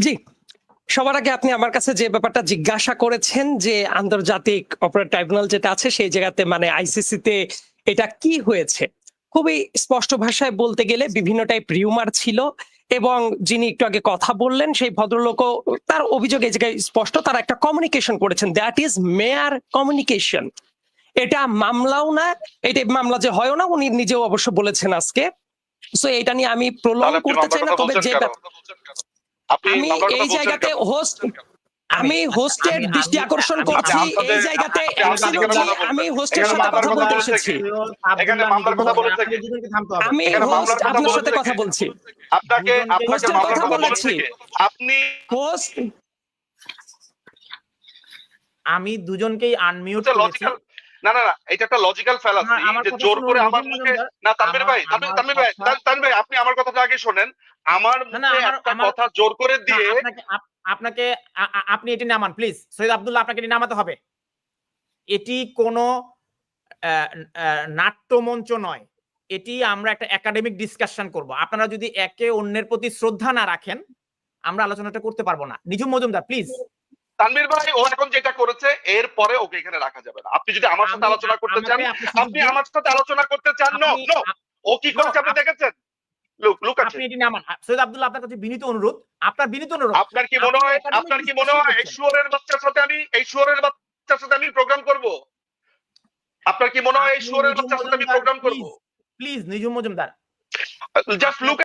জি, সবার আগে আপনি আমার কাছে যে ব্যাপারটা জিজ্ঞাসা করেছেন যে আন্তর্জাতিক অপরাধ ট্রাইব্যুনাল যেটা আছে সেই জায়গাতে মানে আইসিসি তে এটা কি হয়েছে? খুবই স্পষ্ট ভাষায় বলতে গেলে বিভিন্ন টাইপ রিউমার ছিল এবং যিনি একটু আগে কথা বললেন সেই ভদ্রলোকও তার অভিযোগ এই জায়গায় স্পষ্ট তারা একটা কমিউনিকেশন করেছেন। That is mere communication. এটা মামলাও না, এটা মামলা যে হয়ও না উনি নিজেও অবশ্য বলেছেন আজকে। সো এটা নিয়ে আমি প্রলং তাহলে আপনি করতে মামলার চাই না, কথা তবে বলছেন যে কেন? আপনি আমি মামলার কথা এই বলছেন জায়গাতে কেন? আমি হোস্টের দৃষ্টি আকর্ষণ করছি এই জায়গাতে অ্যাবসলিউটলি আমি হোস্টের এখানে সাথে মামলার কথা কথা বলতে বলেছে এসেছি। কি? এখানে মামলার কথা বলেছে কি? আমি এখানে হোস্ট মামলার কথা আপনার সাথে বলেছে কথা কি? বলছি। আপনাকে হোস্টের মামলার কথা কথা বলেছে বলেছি। কি? আপনি হোস্ট আমি দুজনকেই আনমিউট এটা করেছি। লজিক্যাল না, এটা একটা লজিক্যাল ফ্যালাসি আমার যে কথা জোর শুনুন করে আমার নিজুম মুখে মজুমদার। না তানভীর ভাই, আমার তানভীর ভাই, কথা তানভীর ভাই আপনি আমার কথাটা আগে শোনেন। আমার না মুখে একটা আমার কথা জোর করে দিয়ে আপনাকে আপনি এটি নামান প্লিজ। সৈয়দ আব্দুল্লাহ আপনাকে এটি নামাতে হবে। এটি কোনো নাট্যমঞ্চ নয়। এটি আমরা একটা একাডেমিক ডিসকাশন করব। আপনারা যদি একে অন্যের প্রতি শ্রদ্ধা না রাখেন আমরা আলোচনাটা করতে পারবো না। নিজুম মজুমদার প্লিজ। তানভীর ভাই ও এখন যেটা করেছে এর পরে ওকে এখানে রাখা যাবে না। আপনি যদি আমার সাথে আলোচনা করতে চান, আপনি আমার সাথে আলোচনা করতে চান, নো ও কি করেছে আপনি দেখেছেন? লুক আপনি এটি নামান। সৈয়দ আব্দুল্লাহ আপনার কাছে বিনীত অনুরোধ, আপনার বিনীত অনুরোধ। আপনার কি মনে হয় এই শুয়োরের বাচ্চার সাথে আমি প্রোগ্রাম করব? আপনার কি মনে হয় এই শুয়োরের বাচ্চার সাথে আমি প্রোগ্রাম করব? Please Nijhum Majumdar just look